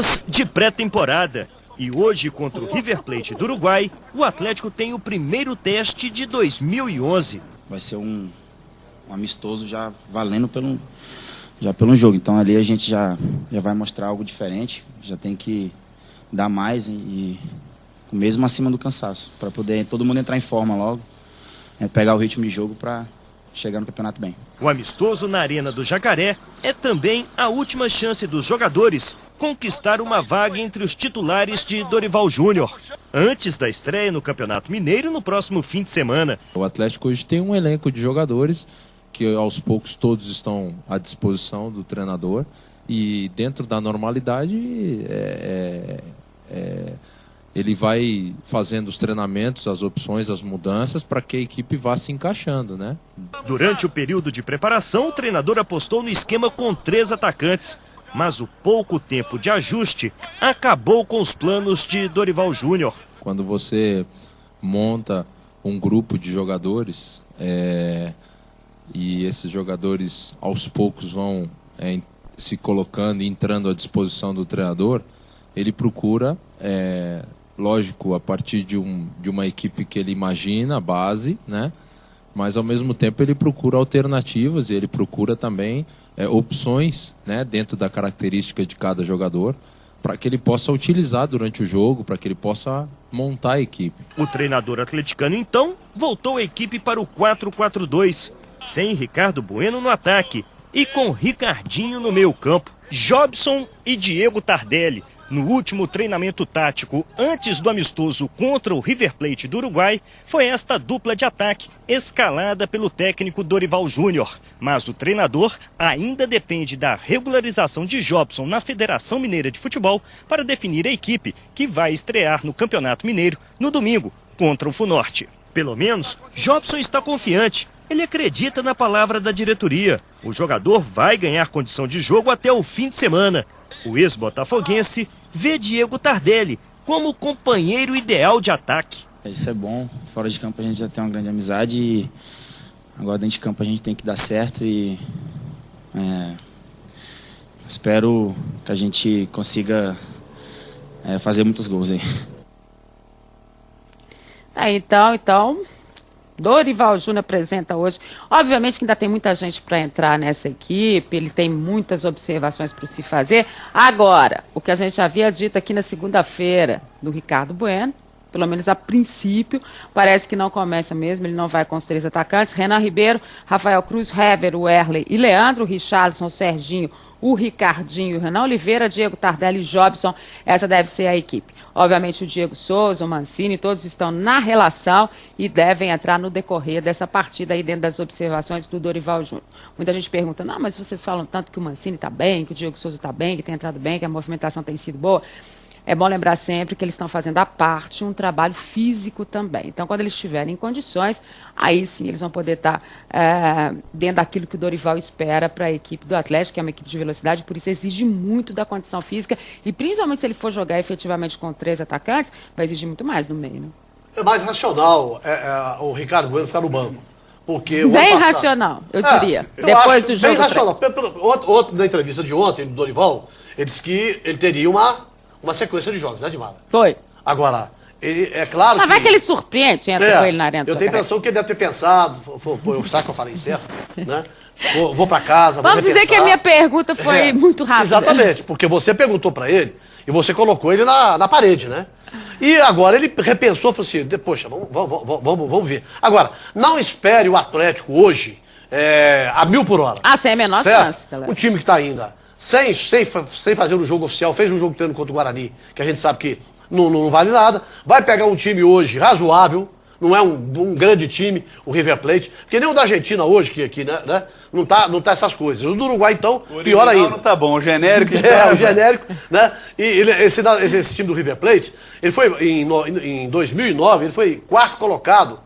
semanas de pré-temporada. E hoje, contra o River Plate do Uruguai, o Atlético tem o primeiro teste de 2011. Vai ser um amistoso já valendo pelo jogo. Então ali a gente já vai mostrar algo diferente. Já tem que dar mais e mesmo acima do cansaço, para poder todo mundo entrar em forma logo, pegar o ritmo de jogo para chegar no campeonato bem. O amistoso na Arena do Jacaré é também a última chance dos jogadores conquistar uma vaga entre os titulares de Dorival Júnior, antes da estreia no Campeonato Mineiro no próximo fim de semana. O Atlético hoje tem um elenco de jogadores que aos poucos todos estão à disposição do treinador e dentro da normalidade ele vai fazendo os treinamentos, as opções, as mudanças para que a equipe vá se encaixando, né? Durante o período de preparação, o treinador apostou no esquema com 3 atacantes. Mas o pouco tempo de ajuste acabou com os planos de Dorival Júnior. Quando você monta um grupo de jogadores e esses jogadores aos poucos vão se colocando e entrando à disposição do treinador, ele procura, lógico, a partir de uma equipe que ele imagina, a base, né? Mas ao mesmo tempo ele procura alternativas e ele procura também opções, né, dentro da característica de cada jogador, para que ele possa utilizar durante o jogo, para que ele possa montar a equipe. O treinador atleticano, então, voltou a equipe para o 4-4-2, sem Ricardo Bueno no ataque e com Ricardinho no meio-campo. Jobson e Diego Tardelli, no último treinamento tático antes do amistoso contra o River Plate do Uruguai, foi esta dupla de ataque escalada pelo técnico Dorival Júnior. Mas o treinador ainda depende da regularização de Jobson na Federação Mineira de Futebol para definir a equipe que vai estrear no Campeonato Mineiro no domingo contra o Funorte. Pelo menos, Jobson está confiante. Ele acredita na palavra da diretoria. O jogador vai ganhar condição de jogo até o fim de semana. O ex-botafoguense vê Diego Tardelli como companheiro ideal de ataque. Isso é bom. Fora de campo a gente já tem uma grande amizade e agora dentro de campo a gente tem que dar certo e espero que a gente consiga fazer muitos gols aí. Então, Dorival Júnior apresenta hoje. Obviamente que ainda tem muita gente para entrar nessa equipe, ele tem muitas observações para se fazer. Agora, o que a gente havia dito aqui na segunda-feira do Ricardo Bueno, pelo menos a princípio, parece que não começa mesmo, ele não vai com os 3 atacantes. Renan Ribeiro, Rafael Cruz, Hever, Werley e Leandro, Richarlison, Serginho, o Ricardinho, o Renan Oliveira, Diego Tardelli e Jobson. Essa deve ser a equipe. Obviamente o Diego Souza, o Mancini, todos estão na relação e devem entrar no decorrer dessa partida aí dentro das observações do Dorival Júnior. Muita gente pergunta, não, mas vocês falam tanto que o Mancini está bem, que o Diego Souza está bem, que tem entrado bem, que a movimentação tem sido boa. É bom lembrar sempre que eles estão fazendo à parte um trabalho físico também. Então, quando eles estiverem em condições, aí sim eles vão poder estar dentro daquilo que o Dorival espera para a equipe do Atlético, que é uma equipe de velocidade, por isso exige muito da condição física. E principalmente se ele for jogar efetivamente com 3 atacantes, vai exigir muito mais no meio, né? É mais racional o Ricardo Bueno ficar no banco. Porque bem racional, eu diria. Depois do jogo. Bem racional. Outro da entrevista de ontem, do Dorival, ele disse que ele teria uma sequência de jogos, né, Dimara? Foi. Agora, é claro Mas vai que ele surpreende, entra com ele na arena. Eu tenho a impressão que ele deve ter pensado, sabe que eu falei certo, né? Vou pra casa, vamos dizer que a minha pergunta foi muito rápida. Exatamente, porque você perguntou pra ele e você colocou ele na parede, né? E agora ele repensou, falou assim, poxa, vamos ver. Agora, não espere o Atlético hoje a 1000 por hora. Sem a menor chance, galera. Um time que tá ainda sem fazer um jogo oficial, fez um jogo treino contra o Guarani, que a gente sabe que não vale nada, vai pegar um time hoje razoável, não é um grande time, o River Plate, porque nem o da Argentina hoje, que aqui, né, não tá essas coisas. O do Uruguai, então, pior ainda. Não tá bom, o genérico... o genérico, né, e esse time do River Plate, ele foi, em 2009, ele foi 4º colocado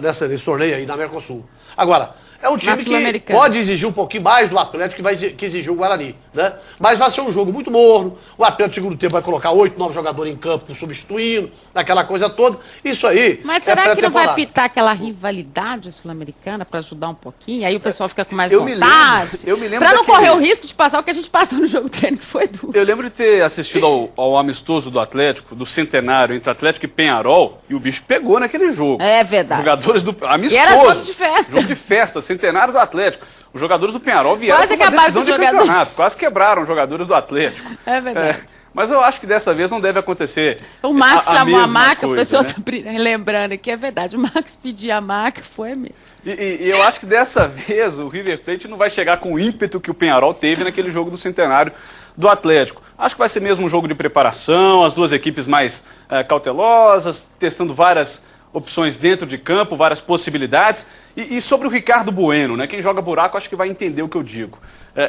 nesse torneio aí, na Mercosul. Agora, é um Na time que Sul-Americana. pode exigir um pouquinho mais do Atlético que exigiu o Guarani, né? Mas vai ser um jogo muito morno. O Atlético no segundo tempo vai colocar 8, 9 jogadores em campo substituindo, aquela coisa toda. Isso aí. Mas é será que não vai pré-temporada. pitar aquela rivalidade sul-americana para ajudar um pouquinho? Aí o pessoal fica com mais Eu me vontade. lembro Para não daquele- correr o risco de passar o que a gente passou no jogo treino, que foi duro. Eu lembro de ter assistido ao amistoso do Atlético, do centenário entre Atlético e Penharol, e o bicho pegou naquele jogo. É verdade. Jogadores do amistoso. E era jogo de festa. Jogo de festa, centenário do Atlético. Os jogadores do Penharol vieram Quase com uma acabaram decisão com de os jogadores. campeonato. Quase quebraram os jogadores do Atlético. É verdade. Mas eu acho que dessa vez não deve acontecer. O Marcos a chamou a mesma maca, o coisa, pessoal né? tá lembrando aqui, é verdade. O Marcos pediu a maca, foi mesmo. E eu acho que dessa vez o River Plate não vai chegar com o ímpeto que o Penharol teve naquele jogo do centenário do Atlético. Acho que vai ser mesmo um jogo de preparação, as duas equipes mais cautelosas, testando várias opções dentro de campo, várias possibilidades. E sobre o Ricardo Bueno, né? Quem joga buraco acho que vai entender o que eu digo.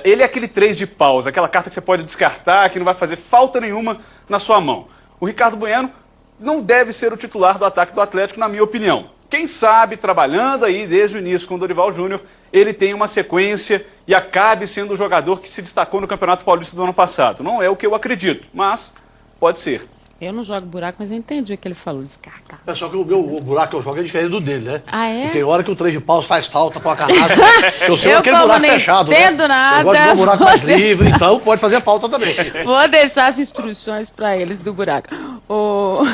Ele é aquele 3 de paus, aquela carta que você pode descartar, que não vai fazer falta nenhuma na sua mão. O Ricardo Bueno não deve ser o titular do ataque do Atlético, na minha opinião. Quem sabe, trabalhando aí desde o início com o Dorival Júnior, ele tem uma sequência e acabe sendo o jogador que se destacou no Campeonato Paulista do ano passado. Não é o que eu acredito, mas pode ser. Eu não jogo buraco, mas eu entendi o que ele falou, descartar. É só que o buraco que eu jogo é diferente do dele, né? Ah, é? E tem hora que o 3 de paus faz falta com a canastra. Eu sei Eu, aquele como buraco não fechado, entendo né? nada, Eu gosto de um buraco mais vou deixar. livre, então pode fazer falta também. Vou deixar as instruções para eles do buraco. Ô,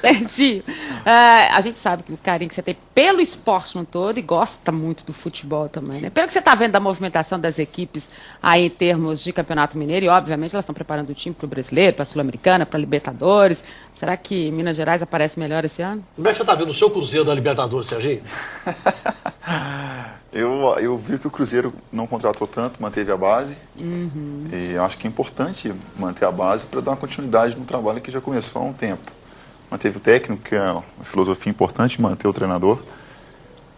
Serginho, a gente sabe que o carinho que você tem pelo esporte no todo e gosta muito do futebol também, né? Pelo que você está vendo da movimentação das equipes aí em termos de Campeonato Mineiro, e obviamente elas estão preparando o time para o Brasileiro, para a Sul-Americana, para a Libertadores. Será que Minas Gerais aparece melhor esse ano? Como é que você está vendo o seu Cruzeiro da Libertadores, Serginho? Eu vi que o Cruzeiro não contratou tanto, manteve a base. E eu acho que é importante manter a base para dar uma continuidade no trabalho que já começou há um tempo. Manteve o técnico, que é uma filosofia importante, manter o treinador.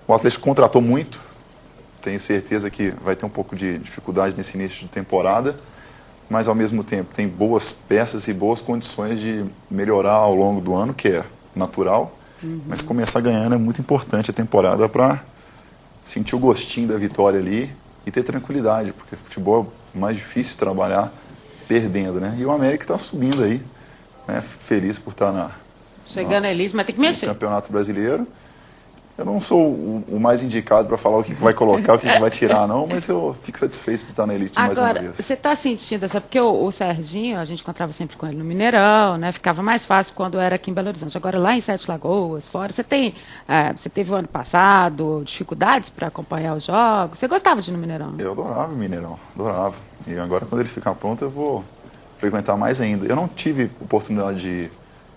O Atlético contratou muito. Tenho certeza que vai ter um pouco de dificuldade nesse início de temporada, mas ao mesmo tempo tem boas peças e boas condições de melhorar ao longo do ano, que é natural. Mas começar ganhando é muito importante a temporada para sentir o gostinho da vitória ali e ter tranquilidade, porque futebol é mais difícil trabalhar perdendo, né? E o América está subindo aí, né? Feliz por estar Chegando a elite, mas tem que no mexer. Campeonato Brasileiro. Eu não sou o mais indicado para falar o que vai colocar, o que vai tirar, não, mas eu fico satisfeito de estar na elite mais uma Agora, vez. você está sentindo essa... Porque o Serginho, a gente encontrava sempre com ele no Mineirão, né? Ficava mais fácil quando era aqui em Belo Horizonte. Agora, lá em Sete Lagoas, fora, você teve o ano passado dificuldades para acompanhar os jogos? Você gostava de ir no Mineirão? Eu adorava o Mineirão, adorava. E agora, quando ele ficar pronto, eu vou frequentar mais ainda. Eu não tive oportunidade de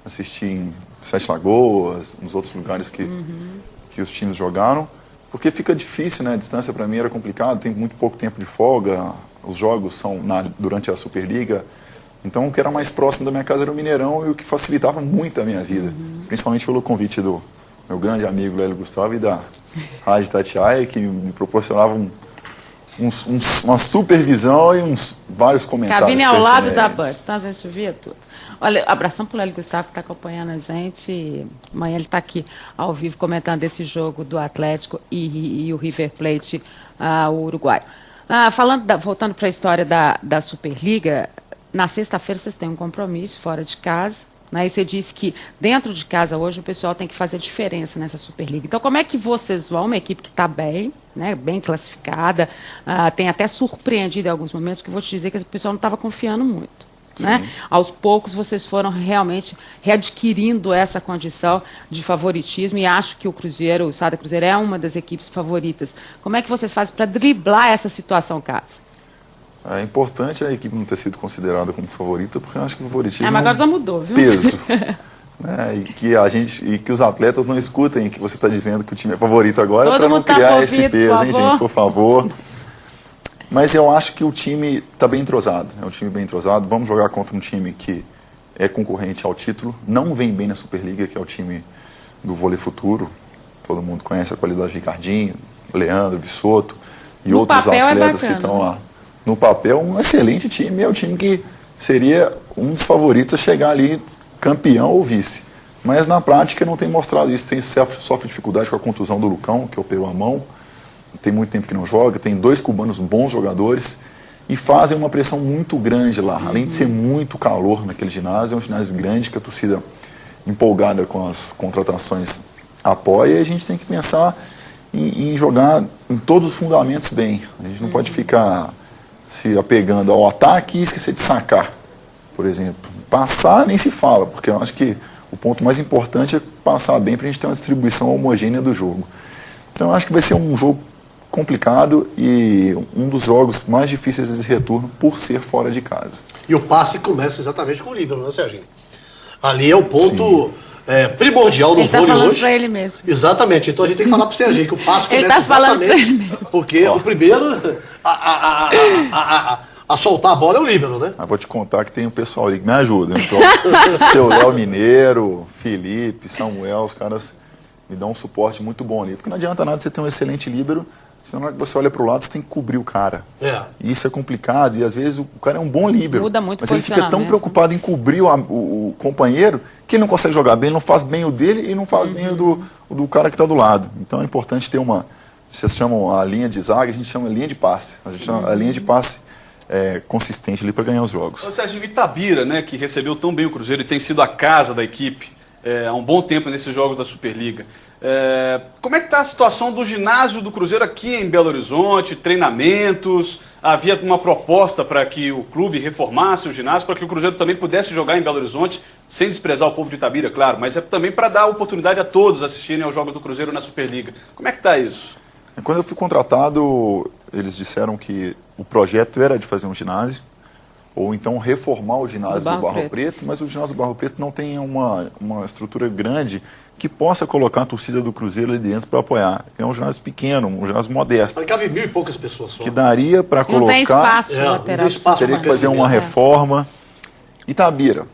assistir em Sete Lagoas, nos outros lugares que os times jogaram, porque fica difícil, né? A distância para mim era complicado, tem muito pouco tempo de folga, os jogos são durante a Superliga, então o que era mais próximo da minha casa era o Mineirão e o que facilitava muito a minha vida, principalmente pelo convite do meu grande amigo Lélio Gustavo e da Rádio Itatiaia, que me proporcionavam uma supervisão e vários comentários. Cabine ao lado da pertinentes. Band, então a gente via tudo. Olha, abração pro Lélio Gustavo que está acompanhando a gente. Amanhã ele está aqui ao vivo comentando esse jogo do Atlético e o River Plate, o uruguaio. Voltando para a história da Superliga, na sexta-feira vocês têm um compromisso fora de casa. Né? E você disse que dentro de casa hoje o pessoal tem que fazer diferença nessa Superliga. Então, como é que vocês vão, uma equipe que está bem, né, bem classificada, tem até surpreendido em alguns momentos, porque eu vou te dizer que o pessoal não estava confiando muito. Né? Aos poucos vocês foram realmente readquirindo essa condição de favoritismo e acho que o Cruzeiro, o Sada Cruzeiro é uma das equipes favoritas. Como é que vocês fazem para driblar essa situação, Cássio? É importante a equipe não ter sido considerada como favorita, porque eu acho que o favoritismo Mas agora é já um mudou, viu? peso. Né? E que os atletas não escutem que você está dizendo que o time é favorito agora, para não criar esse peso, hein, gente, por favor. Mas eu acho que o time está bem entrosado. É um time bem entrosado. Vamos jogar contra um time que é concorrente ao título. Não vem bem na Superliga, que é o time do Vôlei Futuro. Todo mundo conhece a qualidade de Ricardinho, Leandro, Vissoto e No outros papel é atletas que bacana, estão né? lá. No papel, um excelente time. É o time que seria um dos favoritos a chegar ali campeão ou vice. Mas na prática não tem mostrado isso. Sofre dificuldade com a contusão do Lucão, que operou a mão. tem muito tempo que não joga, tem 2 cubanos bons jogadores e fazem uma pressão muito grande lá. Além de ser muito calor naquele ginásio, é um ginásio grande que a torcida empolgada com as contratações apoia, e a gente tem que pensar em jogar em todos os fundamentos bem. A gente não pode ficar se apegando ao ataque e esquecer de sacar, por exemplo. Passar nem se fala, porque eu acho que o ponto mais importante é passar bem para a gente ter uma distribuição homogênea do jogo. Então eu acho que vai ser um jogo complicado e um dos jogos mais difíceis desse retorno por ser fora de casa. E o passe começa exatamente com o líbero, né, Serginho? Ali é o ponto primordial do vôlei hoje. Ele tá falando pra ele mesmo. Exatamente. Então a gente tem que falar pro Serginho que o passe Ele começa tá falando pra ele exatamente mesmo. porque o primeiro a soltar a bola é o líbero, né? Mas vou te contar que tem um pessoal ali que me ajuda. Então, seu Léo Mineiro, Felipe, Samuel, os caras me dão um suporte muito bom ali. Porque não adianta nada você ter um excelente líbero, senão na hora que você olha para o lado, você tem que cobrir o cara. E isso é complicado, e às vezes o cara é um bom líbero. Muda muito mas ele fica tão preocupado em cobrir o companheiro que ele não consegue jogar bem, ele não faz bem o dele e não faz bem o do cara que está do lado. Então é importante ter vocês chamam a linha de zaga, a gente chama linha de passe. A gente chama a linha de passe consistente ali para ganhar os jogos. Ô Sérgio, Itabira, né, que recebeu tão bem o Cruzeiro e tem sido a casa da equipe há um bom tempo nesses jogos da Superliga. Como é que está a situação do ginásio do Cruzeiro aqui em Belo Horizonte? Treinamentos? Havia uma proposta para que o clube reformasse o ginásio, para que o Cruzeiro também pudesse jogar em Belo Horizonte, sem desprezar o povo de Itabira, claro, mas é também para dar oportunidade a todos assistirem aos jogos do Cruzeiro na Superliga. Como é que está isso? Quando eu fui contratado, eles disseram que o projeto era de fazer um ginásio, ou então reformar o ginásio do Barro Preto, mas o ginásio do Barro Preto não tem uma estrutura grande que possa colocar a torcida do Cruzeiro ali dentro para apoiar. É um ginásio pequeno, um ginásio modesto. Mas cabe 1.000 e poucas pessoas só. Que daria para colocar... Não tem espaço lateral. Teria que fazer uma reforma. Itabira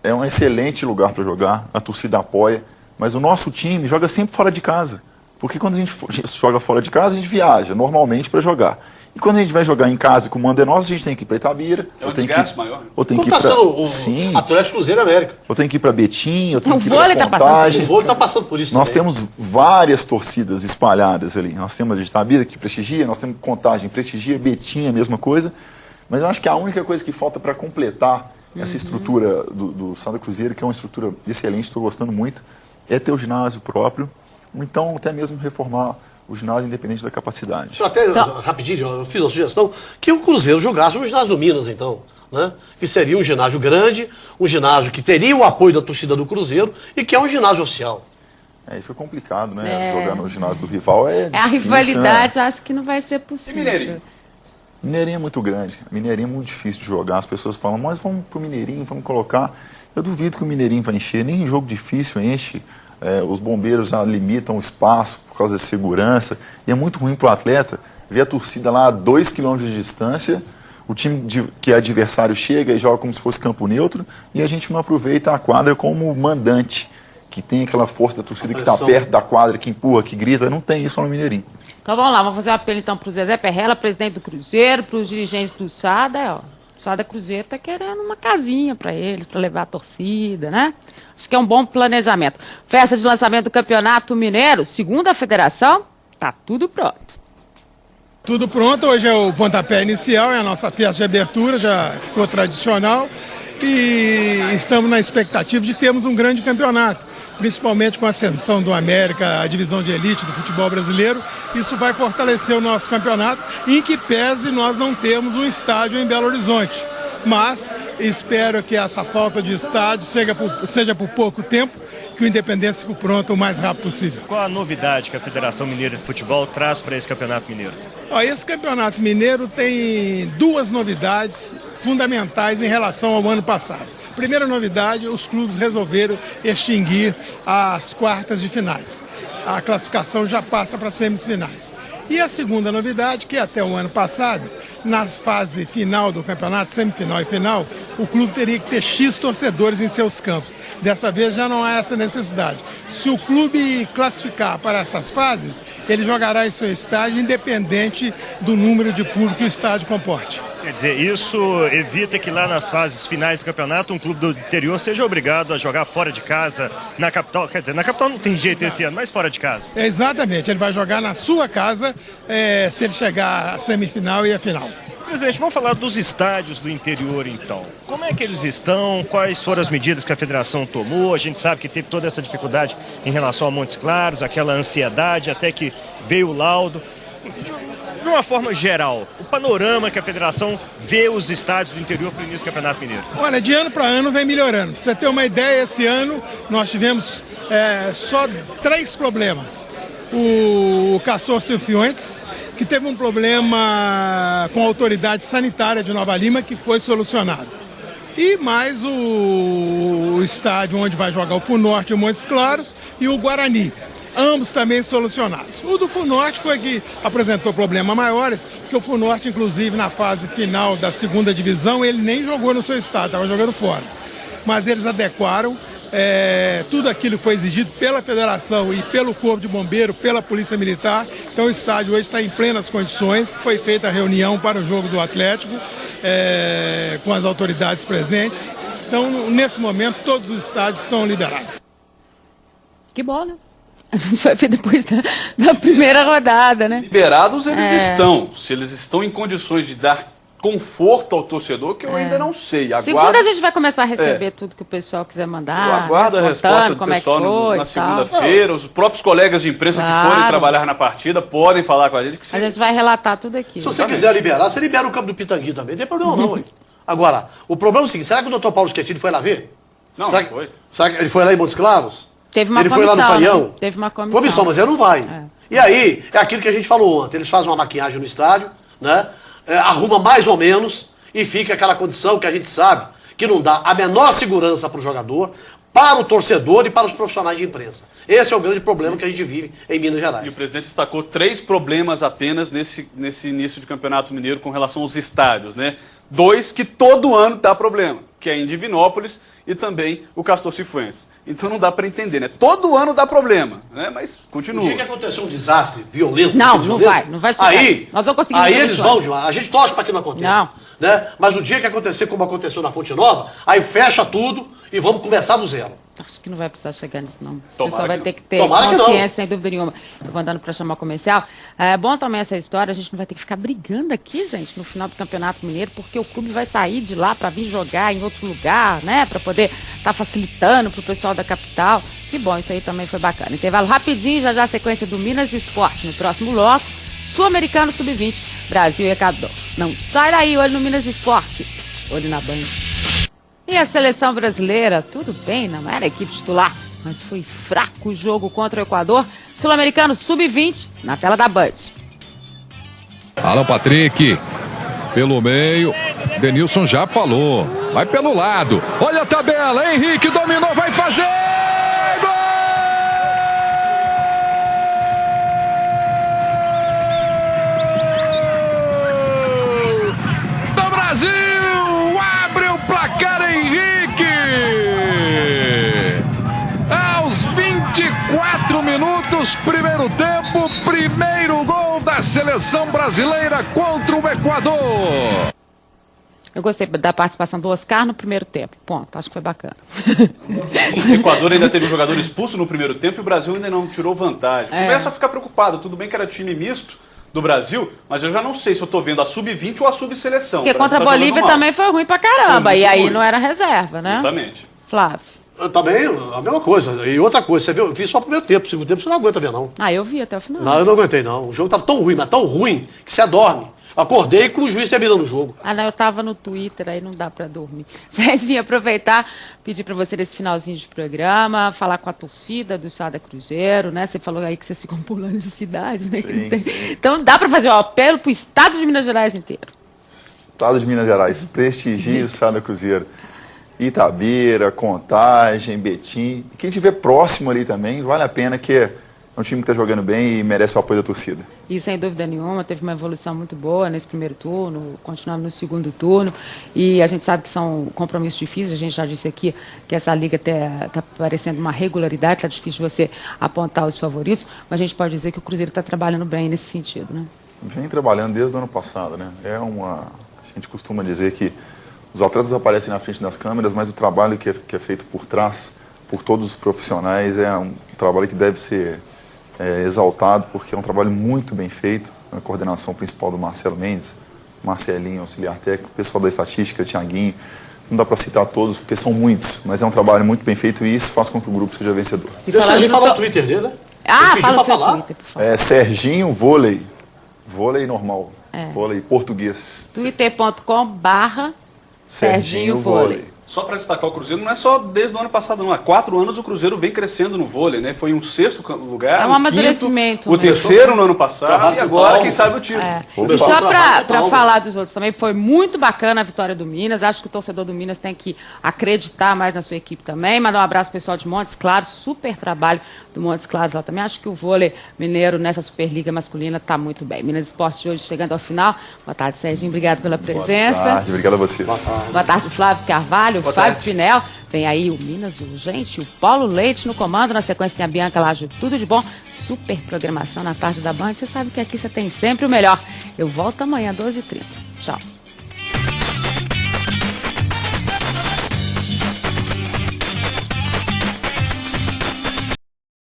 é um excelente lugar para jogar, a torcida apoia, mas o nosso time joga sempre fora de casa. Porque quando a gente joga fora de casa, a gente viaja normalmente para jogar. E quando a gente vai jogar em casa com o mando é nosso, a gente tem que ir para Itabira. É um desgaste maior. Ou tem que ir para Atlético Cruzeiro América. Eu tenho que ir para Betim, eu tenho que ir para Contagem. O vôlei está passando por isso Nós também. temos várias torcidas espalhadas ali. Nós temos a de Itabira, que prestigia, nós temos Contagem, prestigia, Betim, a mesma coisa. Mas eu acho que a única coisa que falta para completar essa estrutura do Santa Cruzeiro, que é uma estrutura excelente, estou gostando muito, é ter o ginásio próprio, ou então até mesmo reformar o ginásio independente da capacidade. Rapidinho, eu fiz uma sugestão que o Cruzeiro jogasse no ginásio do Minas, então. Né? Que seria um ginásio grande, um ginásio que teria o apoio da torcida do Cruzeiro e que é um ginásio oficial. Aí foi complicado, né? Jogar no ginásio do rival é difícil, a rivalidade, né? acho que não vai ser possível. E Mineirinho? Mineirinho é muito grande. Mineirinho é muito difícil de jogar. As pessoas falam, mas vamos pro Mineirinho, vamos colocar. Eu duvido que o Mineirinho vai encher. Nem em jogo difícil enche. Os bombeiros já limitam o espaço por causa da segurança. E é muito ruim para o atleta ver a torcida lá a 2 km de distância, o time que é adversário chega e joga como se fosse campo neutro, e a gente não aproveita a quadra como mandante, que tem aquela força da torcida que está perto da quadra, que empurra, que grita. Não tem isso no Mineirinho. Então vamos lá, vamos fazer um apelo então para o Zezé Perrella, presidente do Cruzeiro, para os dirigentes do SADA. O SADA Cruzeiro está querendo uma casinha para eles, para levar a torcida, né? Acho que é um bom planejamento. Festa de lançamento do Campeonato Mineiro, segundo a federação, tá tudo pronto. Tudo pronto, hoje é o pontapé inicial, é a nossa festa de abertura, já ficou tradicional e estamos na expectativa de termos um grande campeonato, principalmente com a ascensão do América, a divisão de elite do futebol brasileiro. Isso vai fortalecer o nosso campeonato, em que pese nós não temos um estádio em Belo Horizonte. Mas espero que essa falta de estádio seja por pouco tempo, que o Independência fique pronto o mais rápido possível. Qual a novidade que a Federação Mineira de Futebol traz para esse Campeonato Mineiro? Esse Campeonato Mineiro tem 2 novidades fundamentais em relação ao ano passado. Primeira novidade, os clubes resolveram extinguir as quartas de finais. A classificação já passa para as semifinais. E a segunda novidade, que até o ano passado, na fase final do campeonato, semifinal e final, o clube teria que ter X torcedores em seus campos. Dessa vez já não há essa necessidade. Se o clube classificar para essas fases, ele jogará em seu estádio independente do número de público que o estádio comporte. Quer dizer, isso evita que lá nas fases finais do campeonato um clube do interior seja obrigado a jogar fora de casa na capital. Quer dizer, na capital não tem jeito esse ano, mas fora de casa. Exatamente, ele vai jogar na sua casa se ele chegar à semifinal e à final. Presidente, vamos falar dos estádios do interior então. Como é que eles estão? Quais foram as medidas que a federação tomou? A gente sabe que teve toda essa dificuldade em relação a Montes Claros, aquela ansiedade até que veio o laudo. De uma forma geral, o panorama que a federação vê os estádios do interior para o início do Campeonato Mineiro. Olha, de ano para ano vem melhorando. Para você ter uma ideia, esse ano nós tivemos só 3 problemas. O Castor Cifuentes, que teve um problema com a autoridade sanitária de Nova Lima, que foi solucionado. E mais o estádio onde vai jogar o Funorte e o Montes Claros e o Guarani. Ambos também solucionados. O do Funorte foi que apresentou problemas maiores, porque o Funorte, inclusive, na fase final da 2ª divisão, ele nem jogou no seu estado, estava jogando fora. Mas eles adequaram tudo aquilo que foi exigido pela federação e pelo Corpo de Bombeiro, pela Polícia Militar. Então o estádio hoje está em plenas condições. Foi feita a reunião para o jogo do Atlético, com as autoridades presentes. Então, nesse momento, todos os estádios estão liberados. Que bom, né? A gente vai ver depois da primeira rodada, né? Liberados eles estão. Se eles estão em condições de dar conforto ao torcedor, que eu ainda não sei. Segunda a gente vai começar a receber tudo que o pessoal quiser mandar. Eu aguardo a resposta do pessoal na segunda-feira. Os próprios colegas de imprensa que forem trabalhar na partida podem falar com a gente. A gente vai relatar tudo aqui. Se você quiser liberar, você libera o campo do Pitangui também. Não tem problema não, hein? Agora, o problema é o seguinte, será que o doutor Paulo Schettini foi lá ver? Não, será não foi. Será que ele foi lá em Montes Claros? Teve uma ele comissão, foi lá no Farião? né? Teve uma comissão. Mas ele não vai. E aí, é aquilo que a gente falou ontem. Eles fazem uma maquiagem no estádio, né? Arruma mais ou menos e fica aquela condição que a gente sabe que não dá a menor segurança para o jogador, para o torcedor e para os profissionais de imprensa. Esse é o grande problema que a gente vive em Minas Gerais. E o presidente destacou 3 problemas apenas nesse início de Campeonato Mineiro com relação aos estádios, né? 2 que todo ano dá problema, que é em Divinópolis e também o Castor Cifuentes. Então não dá para entender, né? Todo ano dá problema, né? Mas continua. O dia que acontecer um desastre violento... Não vai chegar. Aí, nós vamos conseguir. Aí eles vão, a gente torce para que não aconteça. Não. Né? Mas o dia que acontecer como aconteceu na Fonte Nova, aí fecha tudo e vamos começar do zero. Acho que não vai precisar chegar nisso, não. O Tomara pessoal vai que ter que ter Tomara consciência, que sem dúvida nenhuma. Eu vou andando para chamar o comercial. É bom também essa história, a gente não vai ter que ficar brigando aqui, gente, no final do Campeonato Mineiro, porque o clube vai sair de lá para vir jogar em outro lugar, né? Para poder estar facilitando para o pessoal da capital. Que bom, isso aí também foi bacana. Intervalo rapidinho, já a sequência do Minas Esporte no próximo bloco. Sul-Americano Sub-20, Brasil e Equador. Não sai daí, olho no Minas Esporte, olho na Band. E a seleção brasileira, tudo bem, não era a equipe titular, mas foi fraco o jogo contra o Equador. Sul-Americano Sub-20, na tela da Band. Alan Patrick, pelo meio, Denilson já falou, vai pelo lado, olha a tabela, Henrique dominou, vai fazer! Brasil, abre o placar Henrique, aos 24 minutos, primeiro tempo, primeiro gol da seleção brasileira contra o Equador. Eu gostei da participação do Oscar no primeiro tempo, ponto, acho que foi bacana. O Equador ainda teve um jogador expulso no primeiro tempo e o Brasil ainda não tirou vantagem. Começa a ficar preocupado, tudo bem que era time misto do Brasil, mas eu já não sei se eu tô vendo a Sub-20 ou a Sub-seleção. Porque contra a Bolívia também foi ruim pra caramba, e aí não era reserva, né? Justamente. Flávio. Também a mesma coisa. E outra coisa, você viu, eu vi só o primeiro tempo, o segundo tempo você não aguenta ver, não. Ah, eu vi até o final. Não, eu não aguentei, não. O jogo tava tão ruim, mas tão ruim, que você dorme. Acordei com o juiz terminando o jogo. Ah, não, eu tava no Twitter, aí não dá pra dormir. Serginho, aproveitar, pedir pra você nesse finalzinho de programa, falar com a torcida do Sada Cruzeiro, né? Você falou aí que vocês ficam pulando de cidade, né? Sim. Então dá pra fazer um apelo pro estado de Minas Gerais inteiro. Estado de Minas Gerais, prestigie o Sada Cruzeiro. Itabira, Contagem, Betim. Quem estiver próximo ali também, vale a pena, que é um time que está jogando bem e merece o apoio da torcida. E sem dúvida nenhuma, teve uma evolução muito boa nesse primeiro turno, continuando no segundo turno. E a gente sabe que são compromissos difíceis, a gente já disse aqui que essa liga está parecendo uma regularidade, está difícil de você apontar os favoritos, mas a gente pode dizer que o Cruzeiro está trabalhando bem nesse sentido, né? Vem trabalhando desde o ano passado, né? A gente costuma dizer que os atletas aparecem na frente das câmeras, mas o trabalho que é feito por trás, por todos os profissionais, é um trabalho que deve ser exaltado, porque é um trabalho muito bem feito, a coordenação principal do Marcelo Mendes, Marcelinho, auxiliar técnico, o pessoal da estatística, Thiaguinho. Não dá para citar todos, porque são muitos, mas é um trabalho muito bem feito e isso faz com que o grupo seja vencedor. Deixa a gente falar o Twitter dele, né? Fala o seu Twitter, por favor. Serginho Vôlei. Vôlei normal. Vôlei português. twitter.com/Serginho Vôlei. Só para destacar o Cruzeiro, não é só desde o ano passado, não. Há 4 anos o Cruzeiro vem crescendo no vôlei, né? Foi um 6º lugar, É um amadurecimento. o 3º no ano passado, e agora, quem sabe, o título. E só para falar dos outros também, foi muito bacana a vitória do Minas. Acho que o torcedor do Minas tem que acreditar mais na sua equipe também. Mandar um abraço pro pessoal de Montes Claros, super trabalho do Montes Claros lá também. Acho que o vôlei mineiro nessa Superliga masculina está muito bem. Minas Esporte de hoje chegando ao final. Boa tarde, Serginho. Obrigado pela presença. Boa tarde, obrigado a vocês. Boa tarde, Flávio Carvalho, Fábio Pinel. Vem aí o Minas Urgente, o Paulo Leite no comando. Na sequência tem a Bianca Laje, tudo de bom. Super programação na tarde da Band. Você sabe que aqui você tem sempre o melhor. Eu volto amanhã, 12h30. Tchau.